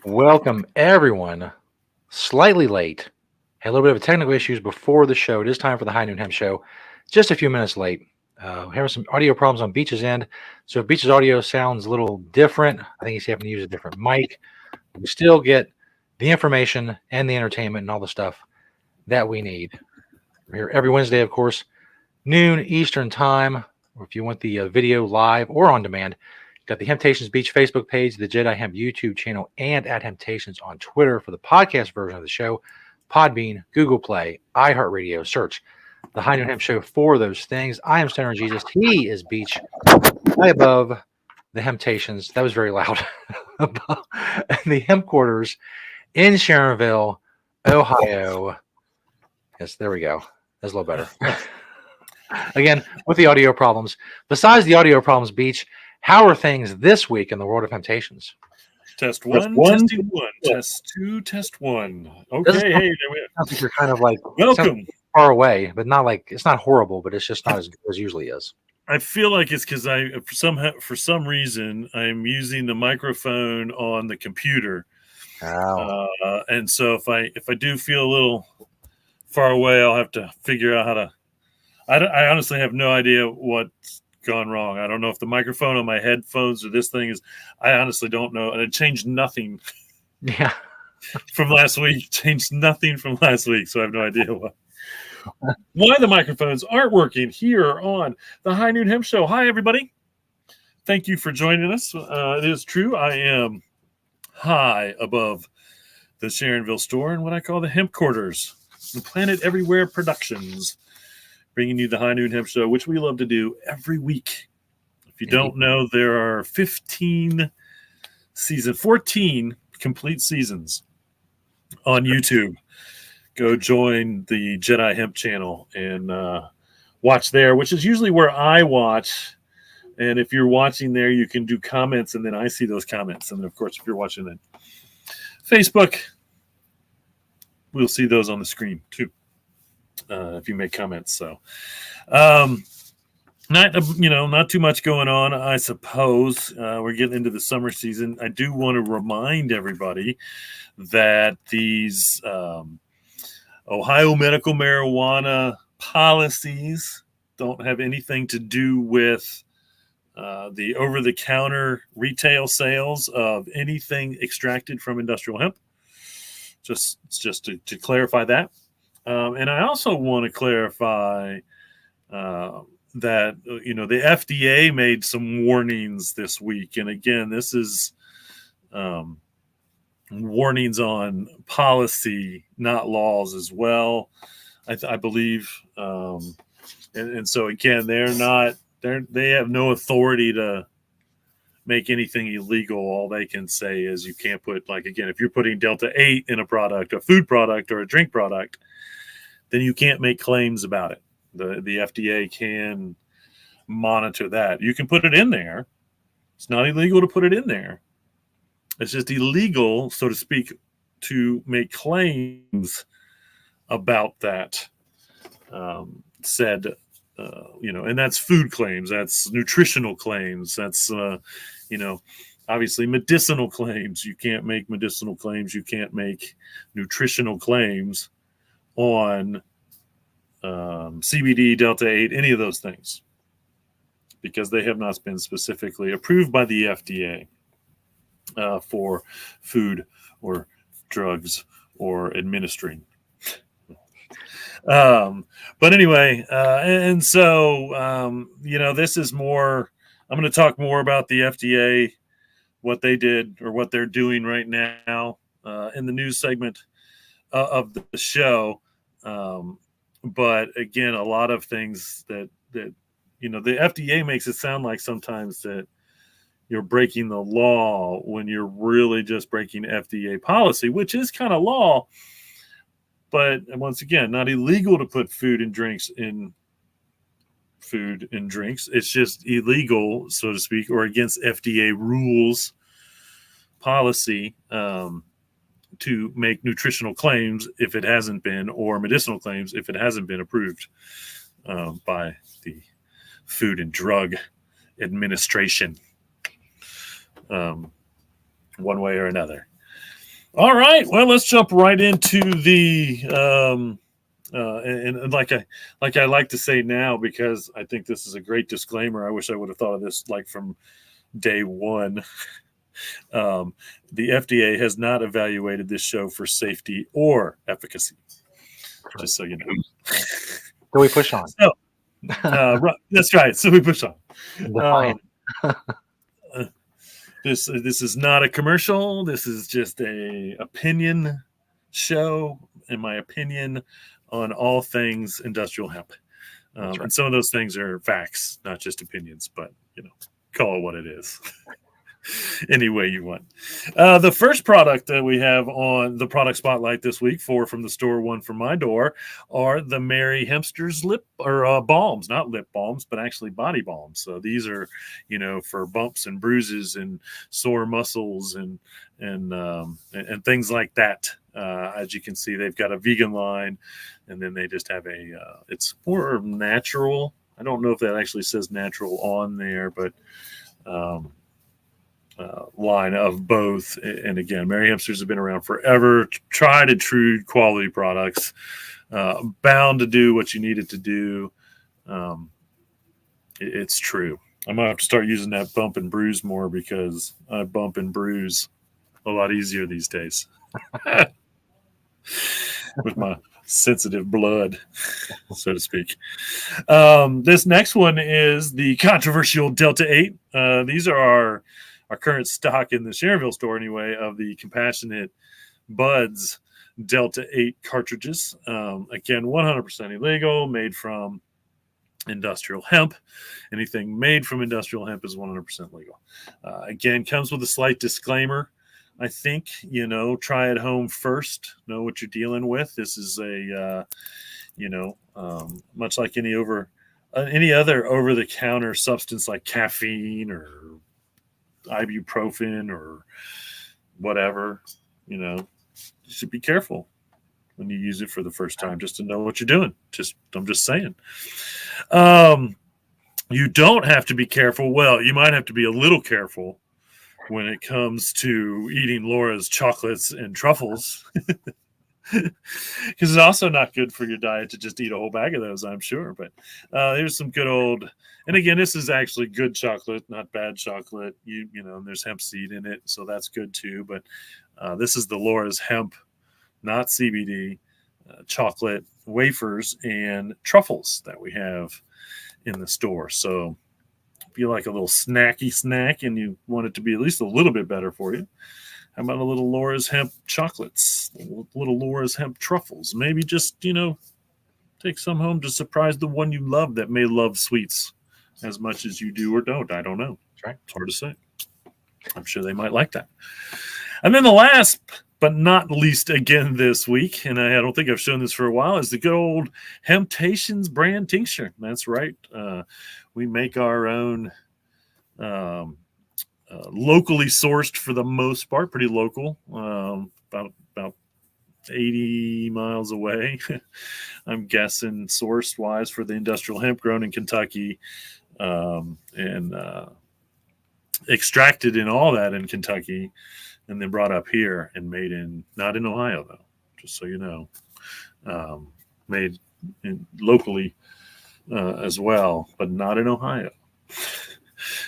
Welcome, everyone. Slightly late. Had a little bit of technical issues before the show. It is time for the High Noon Hemp Show. Just a few minutes late. Having some audio problems on Beach's end. So if Beach's audio sounds a little different, I think he's having to use a different mic. We still get the information and the entertainment and all the stuff that we need. We're here every Wednesday, of course, noon Eastern time. Or if you want the video live or on demand, got the Hamptations Beach Facebook page, the Jedi Hemp YouTube channel, and at Hamptations on Twitter for the podcast version of the show. Podbean, Google Play, iHeartRadio. Search the High Noon Hemp Show for those things. I am Stoner Jesus. He is Beach. High above the Hamptations. That was very loud. The hemp quarters in Sharonville, Ohio. Yes, there we go. That's a little better. Again, with the audio problems. Besides the audio problems, Beach, how are things this week in the world of Hamptations? Test one, testing one, test two, test one. Okay, hey, there we are. I think you're kind of like welcome far away, but not like it's not horrible, but it's just not as good as usually is. I feel like it's because for some reason I'm using the microphone on the computer, and so if I do feel a little far away, I'll have to figure out how to. I honestly have no idea what's gone wrong. I don't know if the microphone on my headphones or this thing is. I honestly don't know, and it changed nothing. Yeah, from last week. Changed nothing from last week, so I have no idea why the microphones aren't working here on the High Noon Hemp Show. Hi, everybody. Thank you for joining us. It is true. I am high above the Sharonville store in what I call the hemp quarters, the Planet Everywhere Productions, bringing you the High Noon Hemp Show, which we love to do every week. If you don't know, there are 14 complete seasons on YouTube. Go join the Jedi Hemp channel and watch there, which is usually where I watch. And if you're watching there, you can do comments, and then I see those comments. And then, of course, if you're watching on Facebook, we'll see those on the screen too. If you make comments, so not too much going on, I suppose. We're getting into the summer season. I do want to remind everybody that these Ohio medical marijuana policies don't have anything to do with the over-the-counter retail sales of anything extracted from industrial hemp. Just to clarify that. And I also want to clarify that, the FDA made some warnings this week. And again, this is warnings on policy, not laws as well, I believe. And so, again, they have no authority to make anything illegal. All they can say is you can't put, if you're putting Delta 8 in a product, a food product or a drink product, then you can't make claims about it. The FDA can monitor that. You can put it in there. It's not illegal to put it in there. It's just illegal, so to speak, to make claims about that and that's food claims, that's nutritional claims, that's, obviously medicinal claims. You can't make medicinal claims. You can't make nutritional claims on CBD, Delta 8, any of those things, because they have not been specifically approved by the FDA for food or drugs or administering. But anyway, and so, this is more, I'm going to talk more about the FDA, what they did or what they're doing right now in the news segment of the show. But again, a lot of things that the FDA makes it sound like sometimes that you're breaking the law when you're really just breaking FDA policy, which is kind of law. But once again, not illegal to put food and drinks in food and drinks. It's just illegal, so to speak, or against FDA rules, policy, to make nutritional claims if it hasn't been, or medicinal claims if it hasn't been approved by the Food and Drug Administration, one way or another. All right. Well, let's jump right into the and like I like to say now, because I think this is a great disclaimer. I wish I would have thought of this like from day one. Um, the FDA has not evaluated this show for safety or efficacy. Just so you know. So we push on. So, that's right. So we push on. Define. This is not a commercial. This is just a opinion show, in my opinion, on all things industrial hemp. Right. And some of those things are facts, not just opinions, but call it what it is. Any way you want. The first product that we have on the product spotlight this week, 4 from the store, 1 from my door, are the Merry Hempsters lip or balms, not lip balms, but actually body balms. So these are, for bumps and bruises and sore muscles and things like that. As you can see, they've got a vegan line, and then they just have it's more natural. I don't know if that actually says natural on there, but line of both. And again, Merry Hempsters have been around forever, tried and true quality products, bound to do what you need it to do. It's true. I might have to start using that bump and bruise more, because I bump and bruise a lot easier these days with my sensitive blood, so to speak. This next one is the controversial Delta 8. These are our current stock in the Sharonville store, anyway, of the Compassionate Buds Delta 8 cartridges. Again, 100% illegal, made from industrial hemp. Anything made from industrial hemp is 100% legal. Again, comes with a slight disclaimer. I think, try it home first. Know what you're dealing with. This is a, much like any other over-the-counter substance like caffeine or ibuprofen or whatever, you should be careful when you use it for the first time, just to know what you're doing. I'm just saying. You don't have to be careful. Well, you might have to be a little careful when it comes to eating Laura's chocolates and truffles, because it's also not good for your diet to just eat a whole bag of those, I'm sure. But here's some good old, and again, this is actually good chocolate, not bad chocolate. There's hemp seed in it, so that's good too. But this is the Laura's hemp, not CBD, chocolate wafers and truffles that we have in the store. So if you like a little snacky snack and you want it to be at least a little bit better for you, how about a little Laura's hemp chocolates, little Laura's hemp truffles? Maybe just, take some home to surprise the one you love that may love sweets as much as you do or don't. I don't know. That's right. It's hard to say. I'm sure they might like that. And then the last but not least, again this week, and I don't think I've shown this for a while, is the good old Hamptations brand tincture. That's right. We make our own, locally sourced for the most part, pretty local, about 80 miles away, I'm guessing, sourced wise, for the industrial hemp grown in Kentucky, and extracted in all that in Kentucky, and then brought up here and made not in Ohio though, just so you know, made locally as well, but not in Ohio.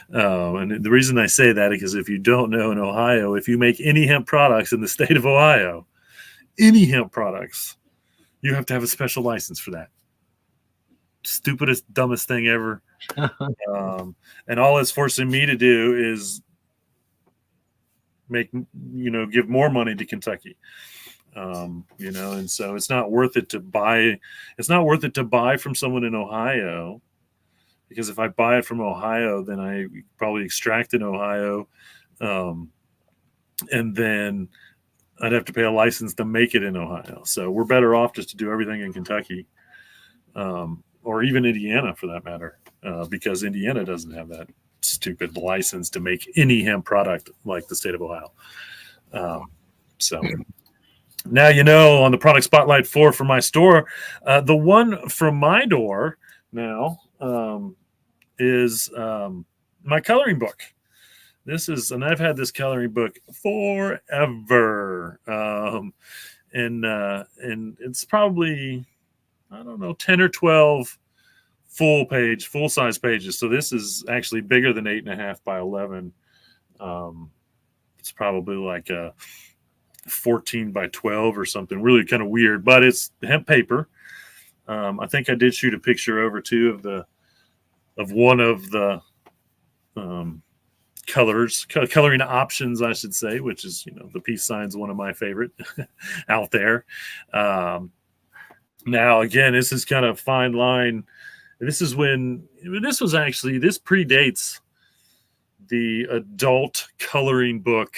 And the reason I say that is because if you don't know, in Ohio, if you make any hemp products in the state of Ohio, any hemp products, you have to have a special license for that. Stupidest, dumbest thing ever. And all it's forcing me to do is give more money to Kentucky. And so it's not worth it to buy. It's not worth it to buy from someone in Ohio, because if I buy it from Ohio, then I probably extract in Ohio, and then I'd have to pay a license to make it in Ohio. So we're better off just to do everything in Kentucky, or even Indiana for that matter, because Indiana doesn't have that stupid license to make any hemp product like the state of Ohio. So now on the product spotlight 4 from my store, the one from my door now is my coloring book. This is, and I've had this coloring book forever. And it's probably, I don't know, 10 or 12 full size pages. So this is actually bigger than 8.5 by 11. It's probably like a 14 by 12 or something, really kind of weird, but it's hemp paper. I think I did shoot a picture over too of one of the coloring options, I should say, which is, the peace sign's one of my favorite out there. Now, again, this is kind of fine line. This predates the adult coloring book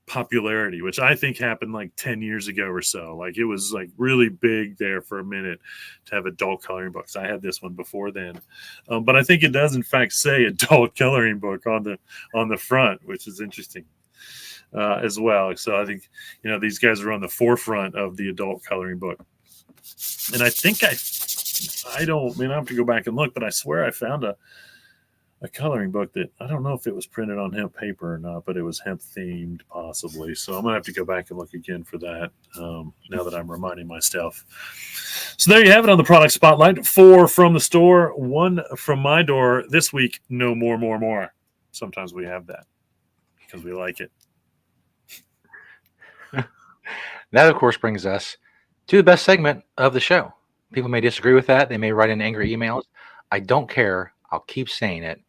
popularity, which I think happened like 10 years ago or so. Like, it was like really big there for a minute to have adult coloring books. I had this one before then, but I think it does in fact say adult coloring book on the front, which is interesting as well. So I think, these guys are on the forefront of the adult coloring book. And I think I have to go back and look, but I swear I found a coloring book that, I don't know if it was printed on hemp paper or not, but it was hemp themed possibly. So I'm gonna have to go back and look again for that now that I'm reminding myself. So there you have it on the product spotlight. 4 from the store, 1 from my door this week. No more. Sometimes we have that because we like it. That, of course, brings us to the best segment of the show. People may disagree with that. They may write in angry emails. I don't care. I'll keep saying it.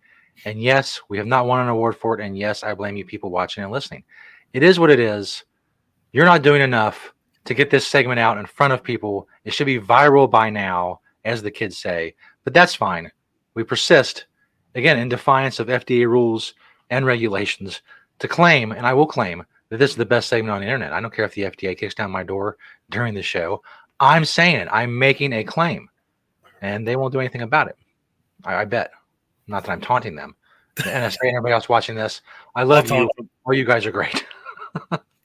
And yes, we have not won an award for it. And yes, I blame you people watching and listening. It is what it is. You're not doing enough to get this segment out in front of people. It should be viral by now, as the kids say. But that's fine. We persist, again, in defiance of FDA rules and regulations, to claim, and I will claim, that this is the best segment on the internet. I don't care if the FDA kicks down my door during the show. I'm saying it. I'm making a claim. And they won't do anything about it. I bet. Not that I'm taunting them. The NSA and everybody else watching this, I love you. All you guys are great.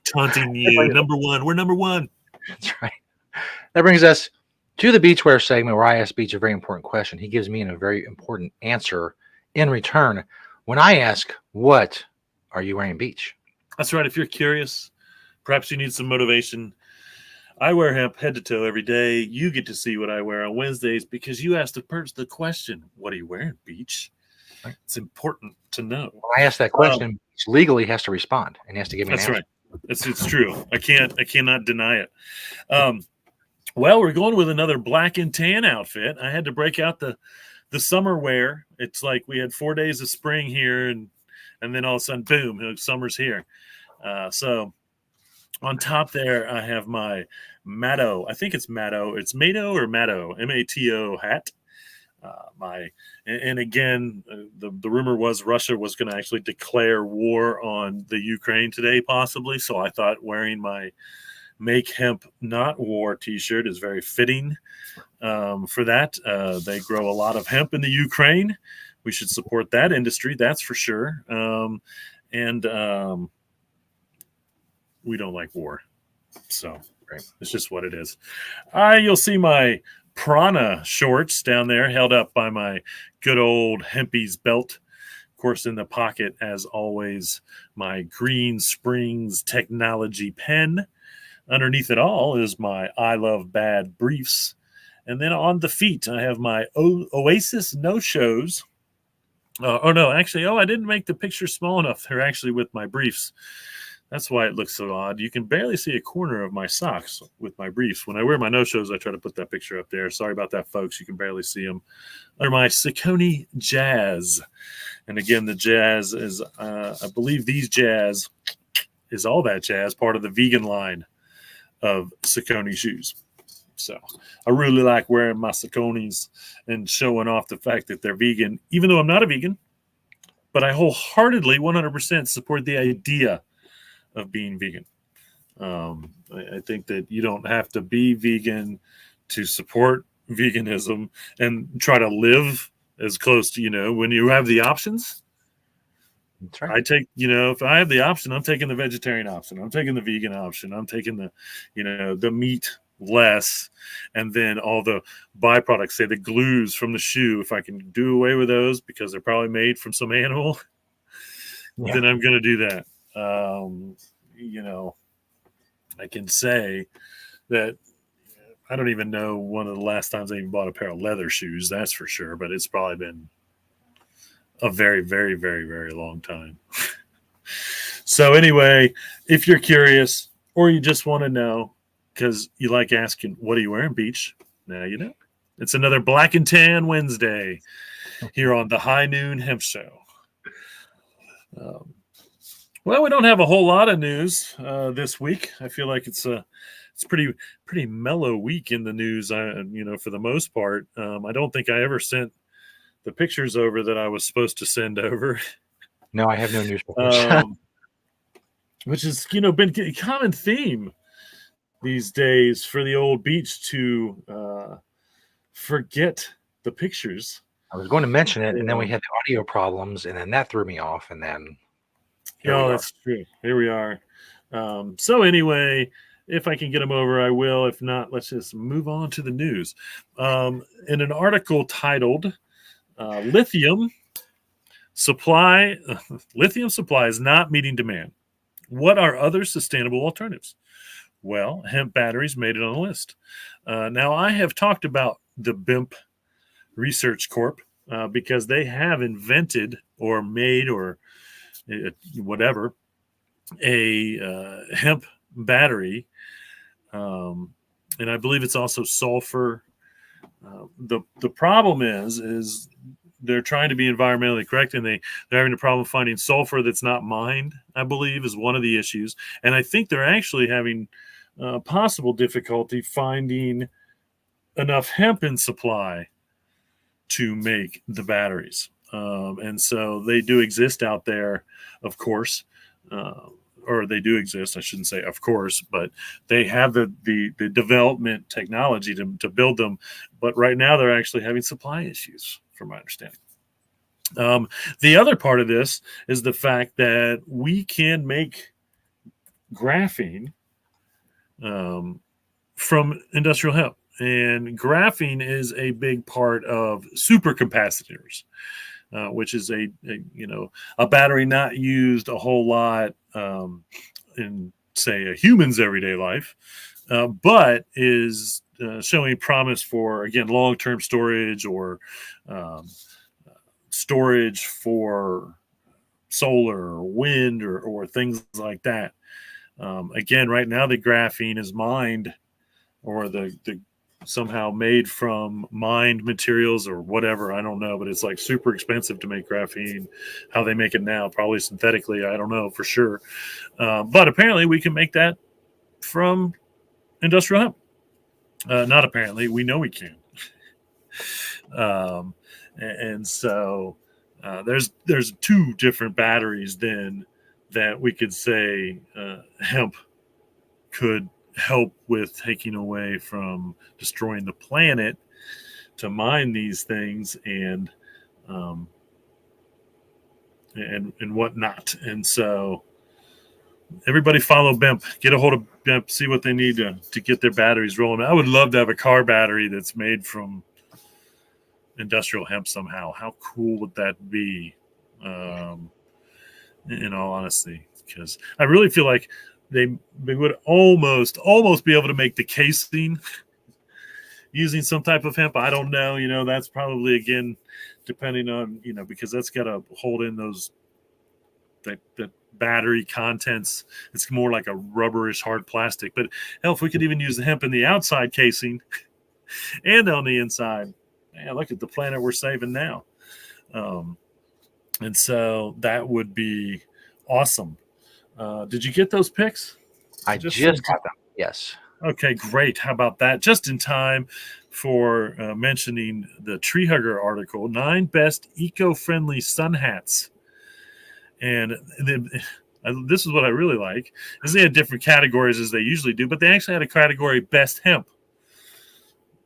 Taunting you. Number one. We're number one. That's right. That brings us to the Beachwear segment, where I ask Beach a very important question. He gives me a very important answer in return when I ask, what are you wearing, Beach? That's right. If you're curious, perhaps you need some motivation, I wear hemp head to toe every day. You get to see what I wear on Wednesdays because you asked the question, what are you wearing, Beach? Right. It's important to know. When I ask that question, Beach legally has to respond and he has to give me an answer. That's right. It's true. I cannot deny it. Well, we're going with another black and tan outfit. I had to break out the summer wear. It's like we had 4 days of spring here and then all of a sudden, boom, summer's here. So on top there, I have my Matto. I think it's Matto. It's Matto or Matto, M-A-T-O hat. And again, the rumor was Russia was going to actually declare war on the Ukraine today, possibly. So I thought wearing my Make Hemp Not War t-shirt is very fitting for that. They grow a lot of hemp in the Ukraine. We should support that industry, that's for sure. And we don't like war. So it's just what it is. You'll see my Prana shorts down there held up by my good old Hempy's belt. Of course, in the pocket, as always, my Green Springs Technology pen. Underneath it all is my I Love Bad briefs. And then on the feet, I have my Oasis no-shows. I didn't make the picture small enough. They're actually with my briefs. That's why it looks so odd. You can barely see a corner of my socks with my briefs. When I wear my no-shows, I try to put that picture up there. Sorry about that, folks. You can barely see them. Under my Saucony Jazz. And again, the Jazz is, I believe these Jazz is all that Jazz, part of the vegan line of Saucony shoes. So I really like wearing my Sauconys and showing off the fact that they're vegan, even though I'm not a vegan. But I wholeheartedly, 100% support the idea of being vegan. I think that you don't have to be vegan to support veganism and try to live as close to, when you have the options. That's right. I take, if I have the option, I'm taking the vegetarian option. I'm taking the vegan option. I'm taking the meat less, and then all the byproducts, say the glues from the shoe, if I can do away with those because they're probably made from some animal, then I'm going to do that. I can say that I don't even know one of the last times I even bought a pair of leather shoes. That's for sure. But it's probably been a very, very, very, very long time. So anyway, if you're curious or you just want to know because you like asking, what are you wearing, Beach? Now you know. It's another Black and Tan Wednesday here on the High Noon Hemp Show. Well, we don't have a whole lot of news this week. I feel like it's pretty mellow week in the news. For the most part, I don't think I ever sent the pictures over that I was supposed to send over. No, I have no news pictures. Which has been a common theme these days for the old Beach to forget the pictures. I was going to mention it, and then we had the audio problems, and then that threw me off, and then that's true. Here we are. So anyway, if I can get them over, I will. If not, let's just move on to the news. In an article titled "Lithium Supply is Not Meeting Demand. What are other sustainable alternatives?" Well, hemp batteries made it on the list. Now, I have talked about the BIMP Research Corp because they have invented or made or whatever a hemp battery, and I believe it's also sulfur. The problem is they're trying to be environmentally correct, and they're having a problem finding sulfur that's not mined, I believe, is one of the issues. And I think they're actually having possible difficulty finding enough hemp in supply to make the batteries. And so they do exist out there, of course, or they do exist. I shouldn't say of course, but they have the development technology to build them. But right now they're actually having supply issues, from my understanding. The other part of this is the fact that we can make graphene from industrial hemp. And graphene is a big part of supercapacitors, which is a battery not used a whole lot in, say, a human's everyday life, but is showing promise for, again, long-term storage or storage for solar or wind or things like that. Again, right now the graphene is mined or the somehow made from mined materials or whatever. I don't know, but it's like super expensive to make graphene. How they make it now, probably synthetically. I don't know for sure. But apparently we can make that from industrial hemp. Not apparently, we know we can. And so there's two different batteries then that we could say hemp could help with taking away from destroying the planet to mine these things and whatnot. And so everybody follow BIMP, get a hold of BIMP, see what they need to get their batteries rolling. I would love to have a car battery that's made from industrial hemp somehow. How cool would that be? In all honesty, because I really feel like they would almost be able to make the casing using some type of hemp. I don't know. That's probably, again, depending on, because that's got to hold in those that battery contents. It's more like a rubberish hard plastic. But hell, if we could even use the hemp in the outside casing and on the inside, man, look at the planet we're saving now. And so that would be awesome. Did you get those pics? I just got them. Yes. Okay, great. How about that? Just in time for mentioning the Tree Hugger article, 9 best eco-friendly sun hats. And this is what I really like, is they had different categories as they usually do, but they actually had a category best hemp,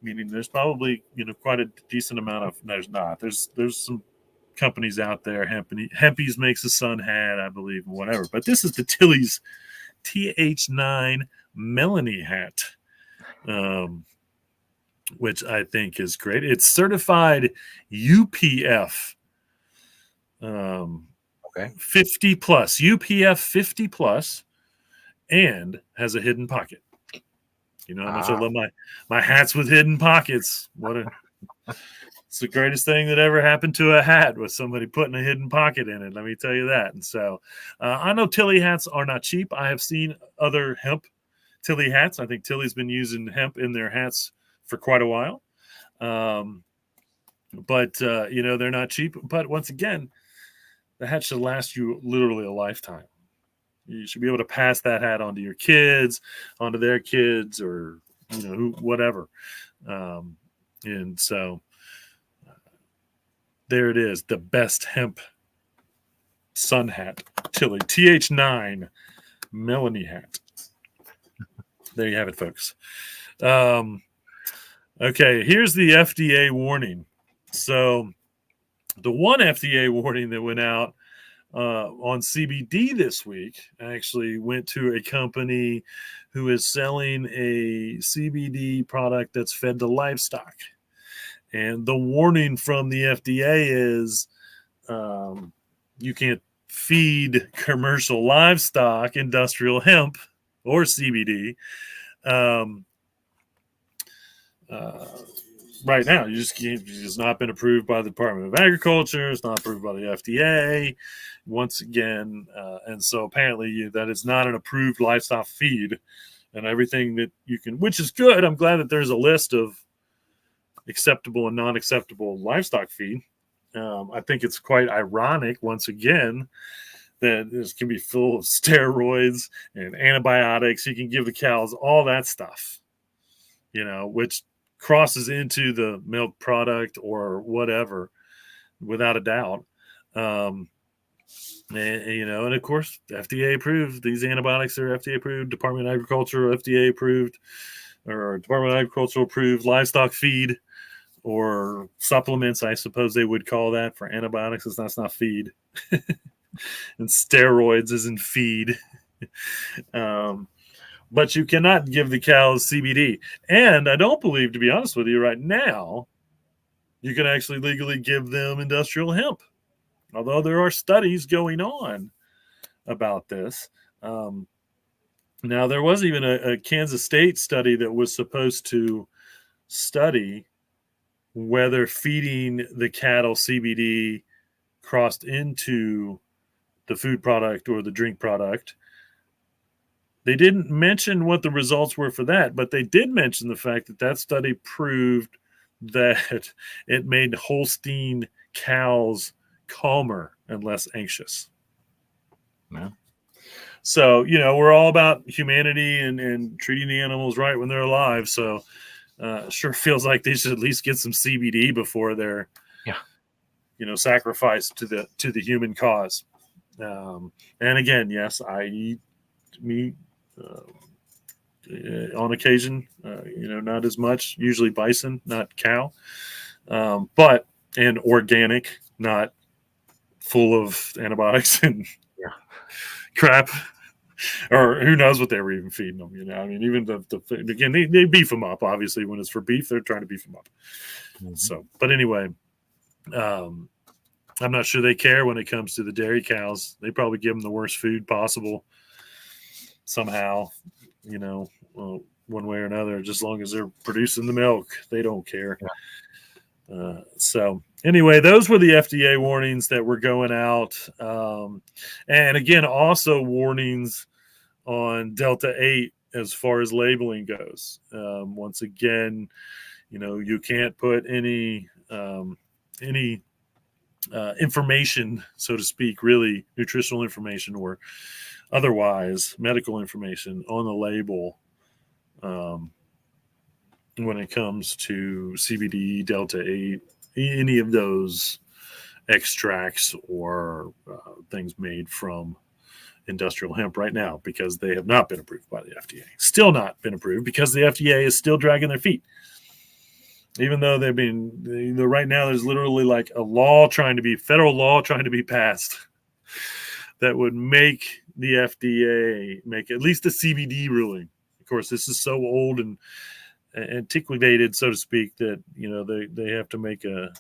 meaning there's probably, quite a decent amount of, there's not. There's some companies out there. Hempies makes a sun hat, I believe, whatever. But this is the Tilly's TH9 Melanie hat, which I think is great. It's certified UPF Okay. 50 plus, UPF 50 plus, and has a hidden pocket. You know how much I love my hats with hidden pockets. It's the greatest thing that ever happened to a hat, was somebody putting a hidden pocket in it. Let me tell you that. And so I know Tilly hats are not cheap. I have seen other hemp Tilly hats. I think Tilly's been using hemp in their hats for quite a while. But they're not cheap. But once again, the hat should last you literally a lifetime. You should be able to pass that hat on to your kids, onto their kids, or whatever. And so there it is, the best hemp sun hat, Tilly TH9 Melanie hat. There you have it, folks. Okay, here's the FDA warning. So the one FDA warning that went out on CBD this week actually went to a company who is selling a CBD product that's fed to livestock. And the warning from the FDA is you can't feed commercial livestock industrial hemp or CBD. Right now, you just can't. It's not been approved by the Department of Agriculture. It's not approved by the FDA. Once again, and so apparently that is not an approved livestock feed, and everything that you can, which is good. I'm glad that there's a list of acceptable and non-acceptable livestock feed. I think it's quite ironic, once again, that this can be full of steroids and antibiotics. You can give the cows all that stuff, which crosses into the milk product or whatever, without a doubt. And of course, FDA approved. These antibiotics are FDA approved. Department of Agriculture, FDA approved, or Department of Agriculture approved livestock feed or supplements, I suppose they would call that, for antibiotics. That's not feed. And steroids isn't feed. But you cannot give the cows CBD. And I don't believe, to be honest with you, right now, you can actually legally give them industrial hemp. Although there are studies going on about this. Now, there was even a Kansas State study that was supposed to study whether feeding the cattle CBD crossed into the food product or the drink product. They didn't mention what the results were for that, but they did mention the fact that study proved that it made Holstein cows calmer and less anxious. Yeah. So, we're all about humanity and treating the animals right when they're alive. So sure feels like they should at least get some CBD before they're, sacrificed to the human cause. And again, yes, I eat meat on occasion, not as much, usually bison, not cow, but organic, not full of antibiotics and crap, or who knows what they were even feeding them. Even again, they beef them up. Obviously, when it's for beef, they're trying to beef them up. Mm-hmm. So, but anyway, I'm not sure they care when it comes to the dairy cows. They probably give them the worst food possible somehow, one way or another. Just as long as they're producing the milk, they don't care. Yeah. So anyway, those were the FDA warnings that were going out. And again, also warnings on Delta 8 as far as labeling goes. Once again, you can't put any information, so to speak, really nutritional information or otherwise medical information on the label when it comes to CBD, Delta 8, any of those extracts or things made from industrial hemp right now, because they have not been approved by the FDA. Still not been approved because the FDA is still dragging their feet. Even though they've been, right now there's literally like a federal law trying to be passed that would make the FDA make at least a CBD ruling. Of course, this is so old and antiquated, so to speak, that they have to make a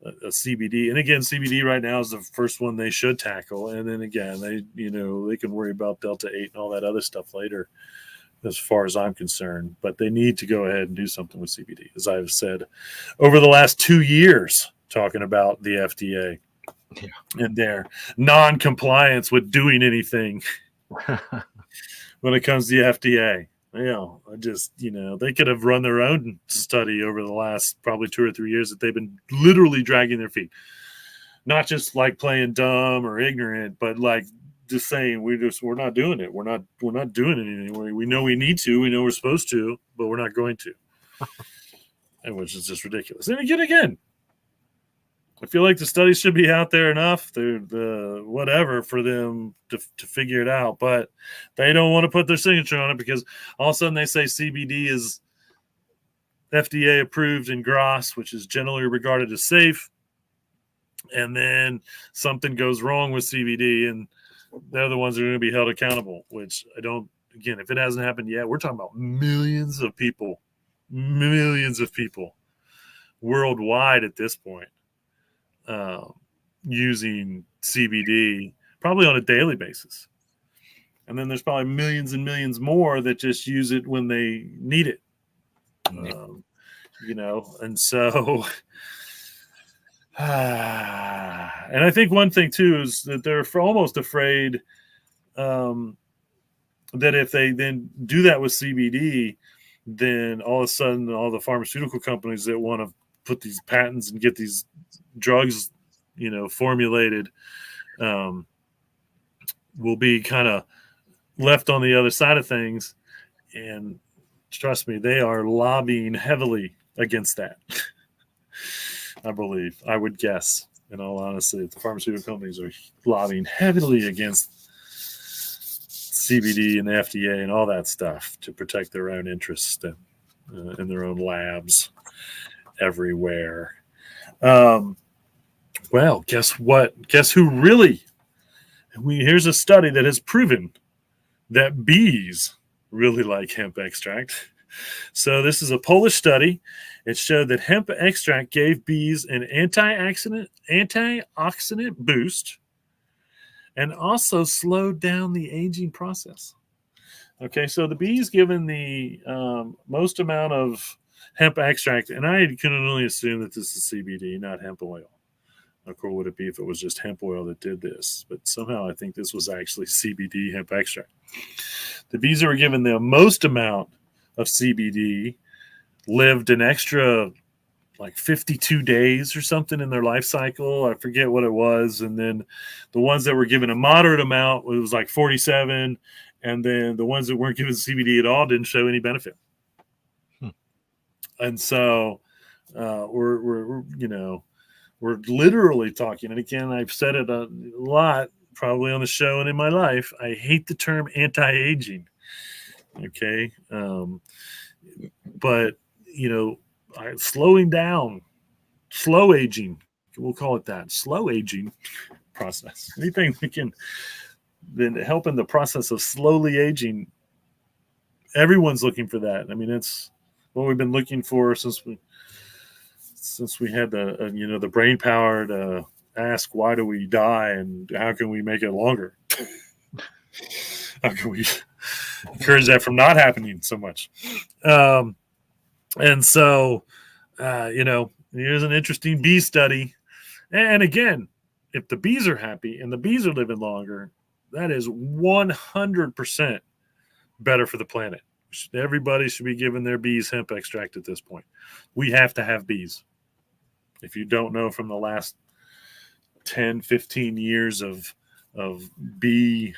a CBD. And again, CBD right now is the first one they should tackle. And then again, they can worry about Delta 8 and all that other stuff later, as far as I'm concerned. But they need to go ahead and do something with CBD, as I've said over the last 2 years, talking about the FDA and their non-compliance with doing anything when it comes to the FDA. They could have run their own study over the last probably 2 or 3 years that they've been literally dragging their feet. Not just like playing dumb or ignorant, but like just saying we're not doing it. We're not doing anything. We know we need to. We know we're supposed to, but we're not going to. And which is just ridiculous. And again, I feel like the studies should be out there enough, the whatever, for them to figure it out. But they don't want to put their signature on it because all of a sudden they say CBD is FDA approved in Gras, which is generally regarded as safe. And then something goes wrong with CBD, and they're the ones that are going to be held accountable, which I don't, again, if it hasn't happened yet, we're talking about millions of people worldwide at this point. Using CBD probably on a daily basis. And then there's probably millions and millions more that just use it when they need it. And so and I think one thing too is that they're almost afraid that if they then do that with CBD, then all of a sudden all the pharmaceutical companies that want to put these patents and get these drugs, formulated, will be kind of left on the other side of things. And trust me, they are lobbying heavily against that. I would guess, in all honesty, the pharmaceutical companies are lobbying heavily against CBD and the FDA and all that stuff to protect their own interests in their own labs everywhere. Well, guess what? Guess who really? Here's a study that has proven that bees really like hemp extract. So this is a Polish study. It showed that hemp extract gave bees an antioxidant boost and also slowed down the aging process. Okay, so the bees given the most amount of hemp extract, and I can only assume that this is CBD, not hemp oil. How cool would it be if it was just hemp oil that did this? But somehow I think this was actually CBD hemp extract. The bees that were given the most amount of CBD lived an extra like 52 days or something in their life cycle. I forget what it was. And then the ones that were given a moderate amount, it was like 47. And then the ones that weren't given CBD at all didn't show any benefit. And so we're literally talking. And again, I've said it a lot, probably on the show and in my life. I hate the term anti-aging. Okay. But slowing down, slow aging, we'll call it that, slow aging process. Anything that can then help in the process of slowly aging, everyone's looking for that. I mean, it's what we've been looking for since we had the brain power to ask, why do we die and how can we make it longer? How can we encourage that from not happening so much? And so, here's an interesting bee study. And again, if the bees are happy and the bees are living longer, that is 100% better for the planet. Everybody should be giving their bees hemp extract at this point. We have to have bees. If you don't know, from the last 10, 15 years of bee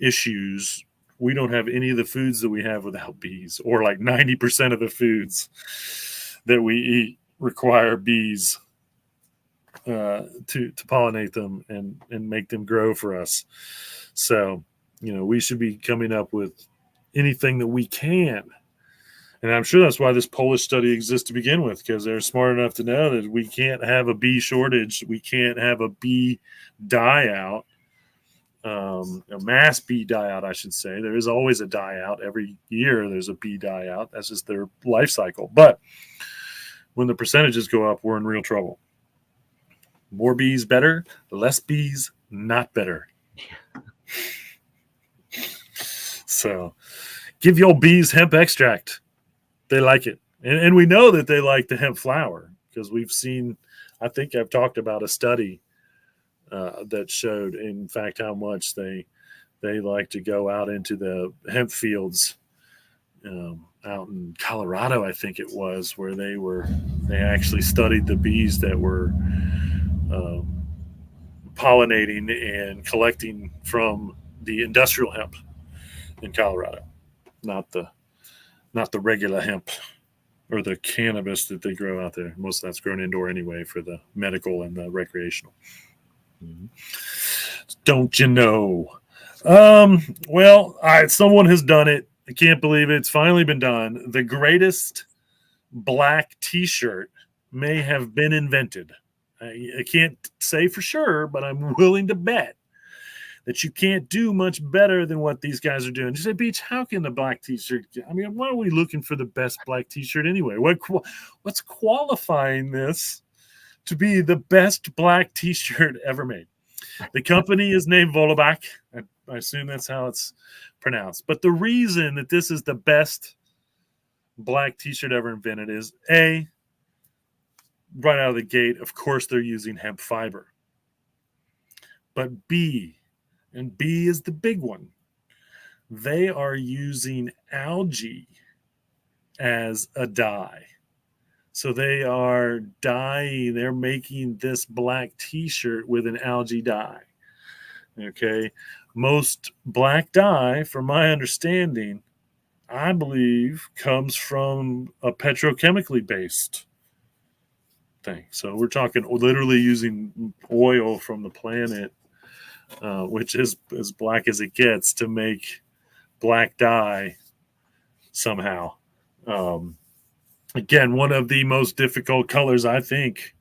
issues, we don't have any of the foods that we have without bees, or like 90% of the foods that we eat require bees to pollinate them and make them grow for us. So, we should be coming up with anything that we can. And I'm sure that's why this Polish study exists to begin with, because they're smart enough to know that we can't have a bee shortage. We can't have a bee die out. A mass bee die out, I should say. There is always a die out. Every year there's a bee die out. That's just their life cycle. But when the percentages go up, we're in real trouble. More bees better, less bees not better. So give your bees hemp extract. They like it. And we know that they like the hemp flower because we've seen, I think I've talked about a study that showed, in fact, how much they like to go out into the hemp fields out in Colorado, I think it was, where they actually studied the bees that were um, pollinating and collecting from the industrial hemp in Colorado, not the regular hemp or the cannabis that they grow out there. Most of that's grown indoor anyway for the medical and the recreational. Mhm. Don't you know? Well, someone has done it. I can't believe it. It's finally been done. The greatest black T-shirt may have been invented. I can't say for sure, but I'm willing to bet that you can't do much better than what these guys are doing. You say, Beach, how can the black T-shirt? I mean, why are we looking for the best black T-shirt anyway? What's qualifying this to be the best black T-shirt ever made? The company is named Volleybach. I assume that's how it's pronounced. But the reason that this is the best black T-shirt ever invented is A, right out of the gate, of course, they're using hemp fiber. But B, and B is the big one, they are using algae as a dye. So they are dyeing, they're making this black T-shirt with an algae dye. Okay. Most black dye, from my understanding, I believe, comes from a petrochemically based thing. So we're talking literally using oil from the planet, which is as black as it gets, to make black dye somehow. Again, one of the most difficult colors, I think,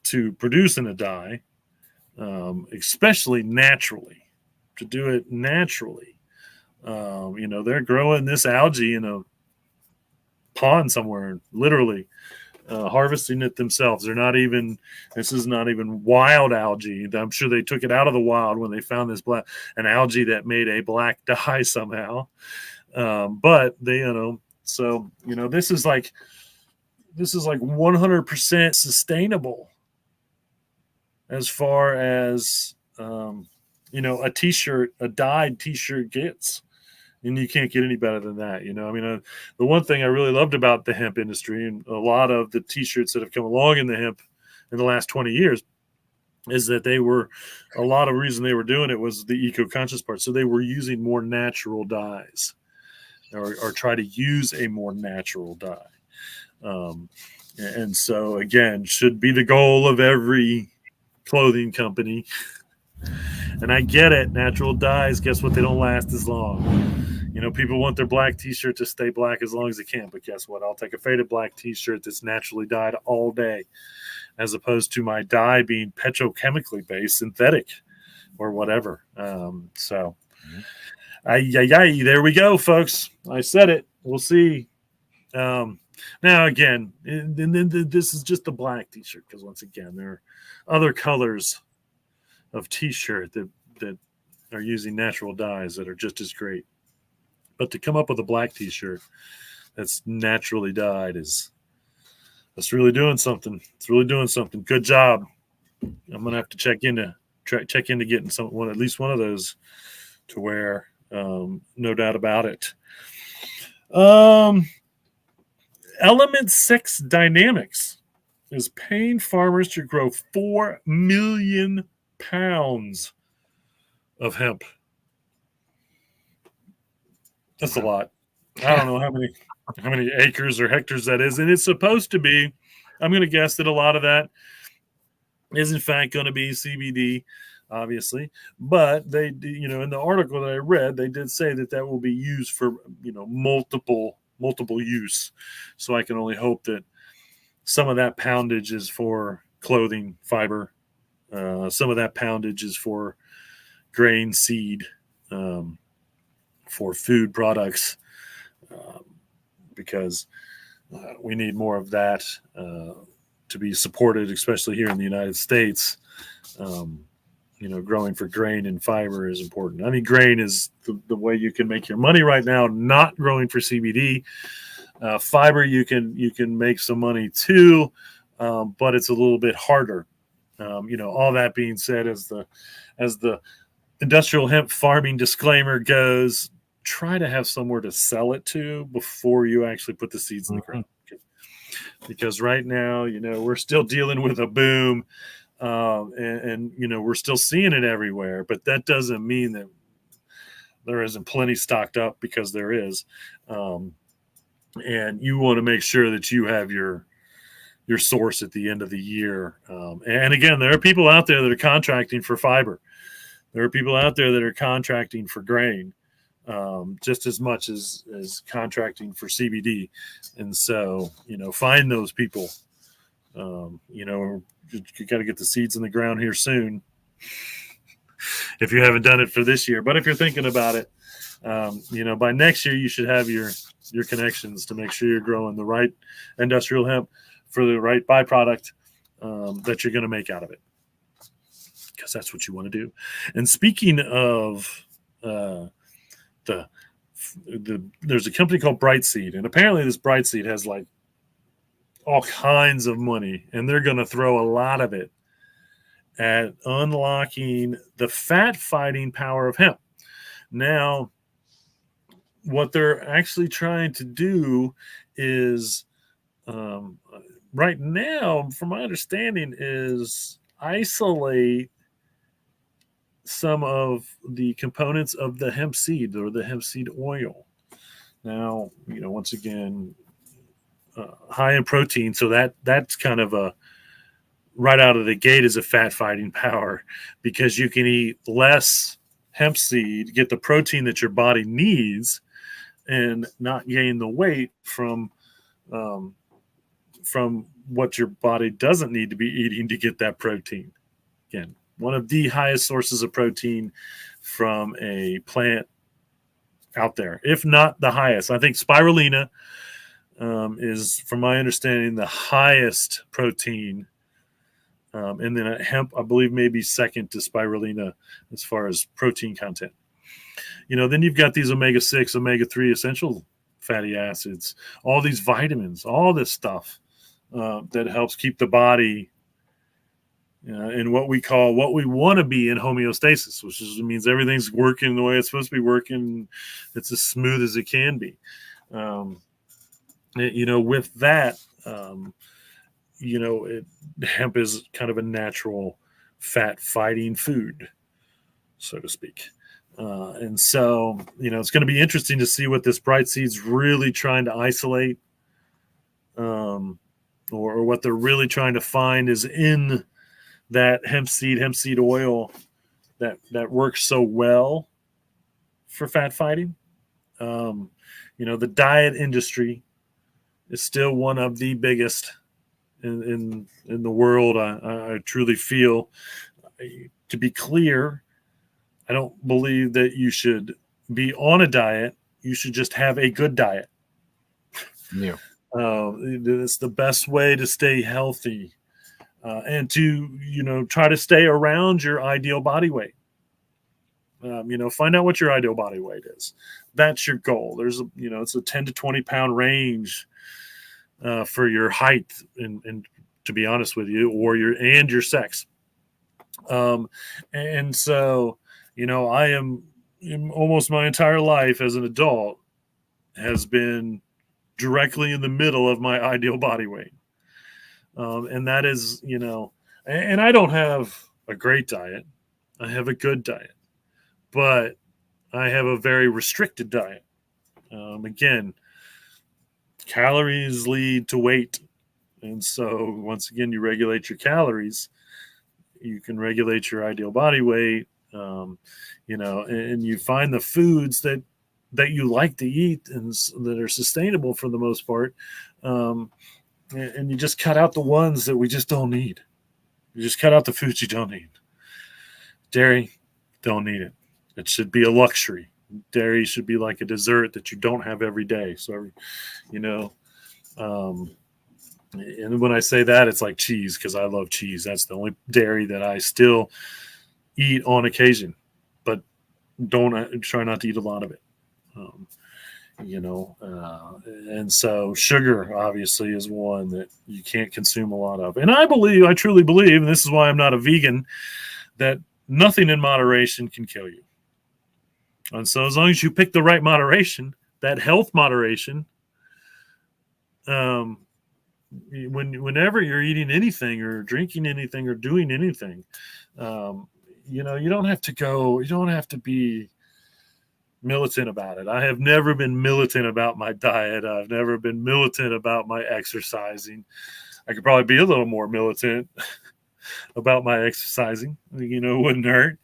to produce in a dye, especially naturally, to do it naturally. They're growing this algae in a pond somewhere, literally harvesting it themselves. This is not even wild algae. I'm sure they took it out of the wild when they found an algae that made a black dye somehow. But this is like 100% sustainable as far as, a t-shirt, a dyed t-shirt gets. And you can't get any better than that. The one thing I really loved about the hemp industry and a lot of the t-shirts that have come along in the hemp in the last 20 years is that a lot of reason they were doing it was the eco-conscious part. So they were using more natural dyes or try to use a more natural dye. And so, again, should be the goal of every clothing company. And I get it. Natural dyes, guess what? They don't last as long. People want their black T-shirt to stay black as long as it can. But guess what? I'll take a faded black T-shirt that's naturally dyed all day, as opposed to my dye being petrochemically based, synthetic, or whatever. There we go, folks. I said it. We'll see. Now, again, this is just the black T-shirt because, once again, there are other colors of T-shirt that are using natural dyes that are just as great. But to come up with a black T-shirt that's naturally dyed that's really doing something. It's really doing something. Good job. I'm gonna have to check into getting at least one of those to wear. No doubt about it. Element 6 Dynamics is paying farmers to grow 4 million pounds of hemp. That's a lot. I don't know how many acres or hectares that is. And it's supposed to be, I'm going to guess that a lot of that is in fact going to be CBD, obviously. But they, in the article that I read, they did say that will be used for, multiple use. So I can only hope that some of that poundage is for clothing fiber. Some of that poundage is for grain seed, for food products, because we need more of that to be supported, especially here in the United States. Growing for grain and fiber is important. I mean, grain is the way you can make your money right now, not growing for CBD. Fiber, you can make some money too, but it's a little bit harder. All that being said, as the industrial hemp farming disclaimer goes, try to have somewhere to sell it to before you actually put the seeds in the ground. Because right now, we're still dealing with a boom, and we're still seeing it everywhere. But that doesn't mean that there isn't plenty stocked up, because there is. And you want to make sure that you have your source at the end of the year. And again, there are people out there that are contracting for fiber. There are people out there that are contracting for grain, just as much as contracting for CBD. And so, find those people. You got to get the seeds in the ground here soon, if you haven't done it for this year. But if you're thinking about it, by next year, you should have your connections to make sure you're growing the right industrial hemp for the right byproduct that you're going to make out of it, because that's what you want to do. And speaking of there's a company called Brightseed, and apparently this Brightseed has like all kinds of money, and they're going to throw a lot of it at unlocking the fat fighting power of hemp. Now, what they're actually trying to do is, right now, from my understanding, is isolate some of the components of the hemp seed or the hemp seed oil. Now, once again, high in protein, so that's kind of a right out of the gate is a fat fighting power, because you can eat less hemp seed, get the protein that your body needs, and not gain the weight from what your body doesn't need to be eating to get that protein. Again, one of the highest sources of protein from a plant out there, if not the highest. I think spirulina is, from my understanding, the highest protein. And then hemp, I believe, maybe second to spirulina as far as protein content. Then you've got these omega-6, omega-3 essential fatty acids, all these vitamins, all this stuff that helps keep the body in what we want to be in homeostasis, which means everything's working the way it's supposed to be working. It's as smooth as it can be. With that, hemp is kind of a natural fat fighting food, so to speak. And so, it's going to be interesting to see what this Brightseed's really trying to isolate, or what they're really trying to find is in that hemp seed oil that works so well for fat fighting. The diet industry is still one of the biggest in the world. I truly feel, to be clear, I don't believe that you should be on a diet. You should just have a good diet. Yeah. It's the best way to stay healthy, and to, try to stay around your ideal body weight. Find out what your ideal body weight is. That's your goal. There's it's a 10 to 20 pound range for your height, and to be honest with you, or your sex. And so, I am almost my entire life as an adult has been directly in the middle of my ideal body weight. And that is, and I don't have a great diet. I have a good diet, but I have a very restricted diet. Again, calories lead to weight. And so once again, you regulate your calories, you can regulate your ideal body weight, and you find the foods that you like to eat and that are sustainable for the most part. And you just cut out the ones that we just don't need. You just cut out the foods you don't need. Dairy, don't need it. It should be a luxury. Dairy should be like a dessert that you don't have every day. So, And when I say that, it's like cheese, because I love cheese. That's the only dairy that I still eat on occasion, but don't try not to eat a lot of it. Um, and so sugar obviously is one that you can't consume a lot of. And I truly believe, and this is why I'm not a vegan, that nothing in moderation can kill you. And so as long as you pick the right moderation, that health moderation, whenever you're eating anything or drinking anything or doing anything, you don't have to be militant about it. I have never been militant about my diet. I've never been militant about my exercising. I could probably be a little more militant about my exercising. It wouldn't hurt.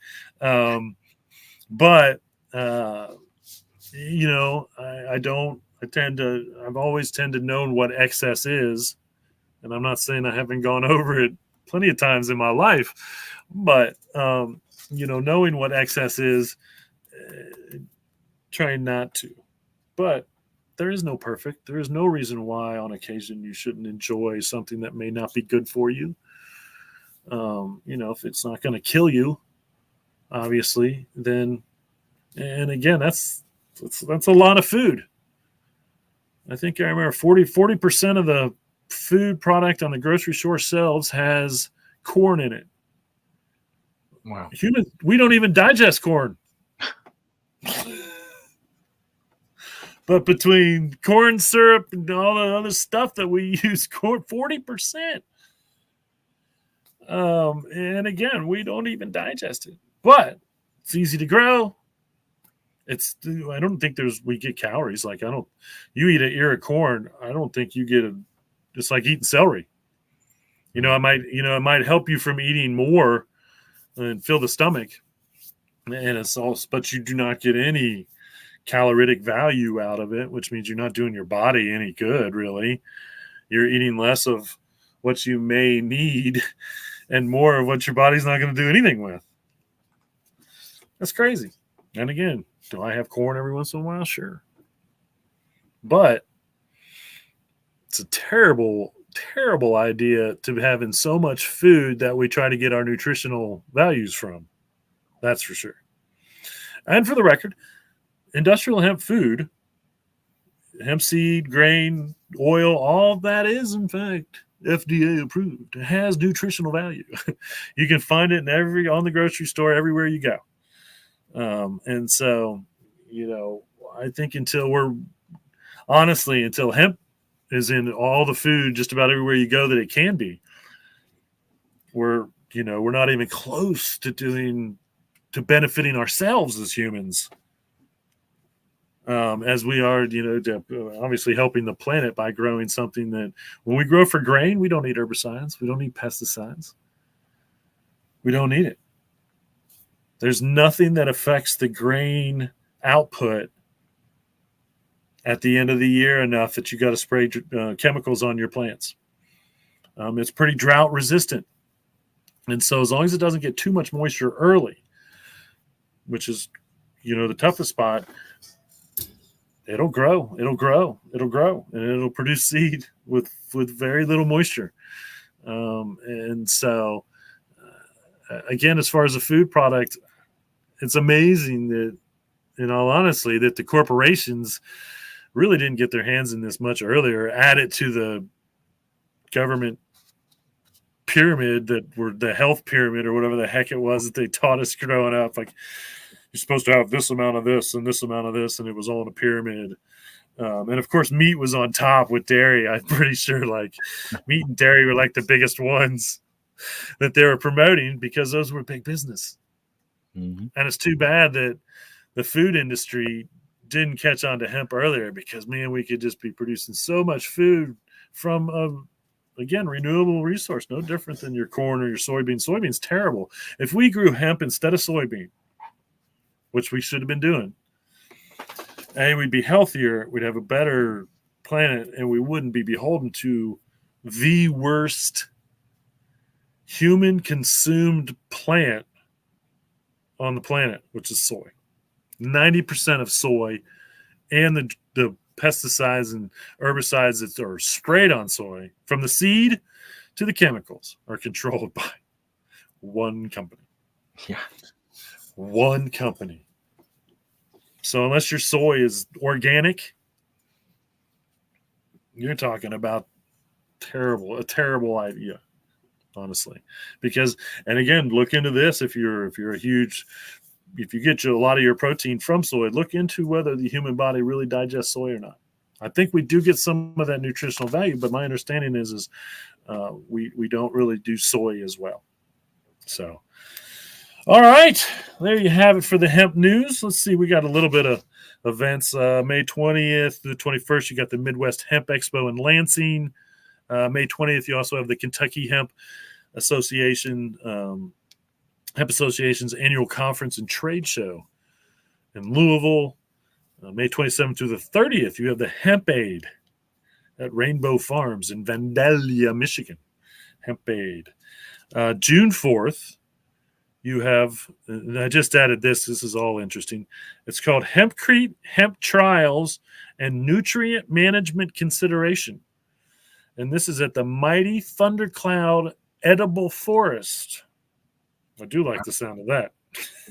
But I've always tended to know what excess is. And I'm not saying I haven't gone over it plenty of times in my life, but, knowing what excess is, trying not to. But there is no perfect. There is no reason why on occasion you shouldn't enjoy something that may not be good for you. If it's not going to kill you, obviously, then, and again, that's a lot of food. I think I remember 40% of the food product on the grocery store shelves has corn in it. Wow. Humans, we don't even digest corn. But between corn syrup and all the other stuff that we use, corn 40%. And again, we don't even digest it. But it's easy to grow. I don't think we get calories. Like you eat an ear of corn, I don't think you get it's like eating celery. It might help you from eating more and fill the stomach. And but you do not get any calorific value out of it, which means you're not doing your body any good, really. You're eating less of what you may need and more of what your body's not going to do anything with. That's crazy. And again, do I have corn every once in a while? Sure. But it's a terrible, terrible idea to having so much food that we try to get our nutritional values from. That's for sure. And for the record, industrial hemp food, hemp seed, grain, oil, all of that is, in fact, FDA approved. It has nutritional value. You can find it on the grocery store, everywhere you go. And so, I think until hemp is in all the food, just about everywhere you go that it can be, we're not even close to benefiting ourselves as humans. As we are, obviously helping the planet by growing something that when we grow for grain, we don't need herbicides. We don't need pesticides. We don't need it. There's nothing that affects the grain output at the end of the year enough that you got to spray chemicals on your plants. It's pretty drought resistant. And so as long as it doesn't get too much moisture early, which is, the toughest spot, it'll grow, and it'll produce seed with very little moisture. And so, again, as far as a food product, it's amazing that, in all honesty, that the corporations really didn't get their hands in this much earlier, add it to the government pyramid the health pyramid or whatever the heck it was that they taught us growing up. Like, you're supposed to have this amount of this and this amount of this, and it was all in a pyramid. And of course, meat was on top with dairy. I'm pretty sure like meat and dairy were like the biggest ones that they were promoting because those were big business. Mm-hmm. And it's too bad that the food industry didn't catch on to hemp earlier, because, man, we could just be producing so much food from again, renewable resource, no different than your corn or your soybean. Soybean's terrible. If we grew hemp instead of soybean, which we should have been doing, we'd be healthier, we'd have a better planet, and we wouldn't be beholden to the worst human-consumed plant on the planet, which is soy. 90% of soy and the pesticides and herbicides that are sprayed on soy, from the seed to the chemicals, are controlled by one company. Yeah. One company. So unless your soy is organic, you're talking about a terrible idea, honestly. Because, and again, look into this if you get a lot of your protein from soy, look into whether the human body really digests soy or not. I think we do get some of that nutritional value, but my understanding is we don't really do soy as well. So, all right, there you have it for the hemp news. Let's see, we got a little bit of events. May 20th to the 21st, you got the Midwest Hemp Expo in Lansing. May 20th, you also have the Kentucky Hemp Association, Hemp Association's annual conference and trade show in Louisville. May 27th through the 30th, you have the Hemp Aid at Rainbow Farms in Vandalia, Michigan. Hemp Aid. June 4th, you have, and I just added this is all interesting. It's called Hempcrete Hemp Trials and Nutrient Management Consideration. And this is at the Mighty Thundercloud Edible Forest. I do like the sound of that.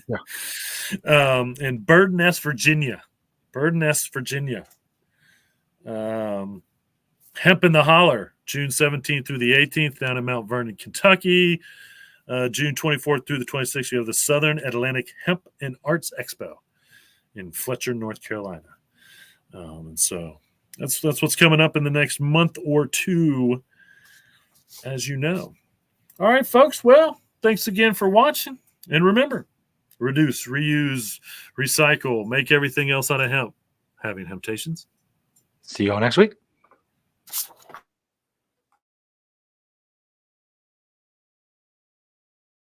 Yeah. In Bird Nest, Virginia. Hemp in the Holler, June 17th through the 18th down in Mount Vernon, Kentucky. June 24th through the 26th, you have the Southern Atlantic Hemp and Arts Expo in Fletcher, North Carolina. And so that's what's coming up in the next month or two, as you know. All right, folks. Well, thanks again for watching. And remember, reduce, reuse, recycle, make everything else out of hemp. Having Hamptations. See you all next week.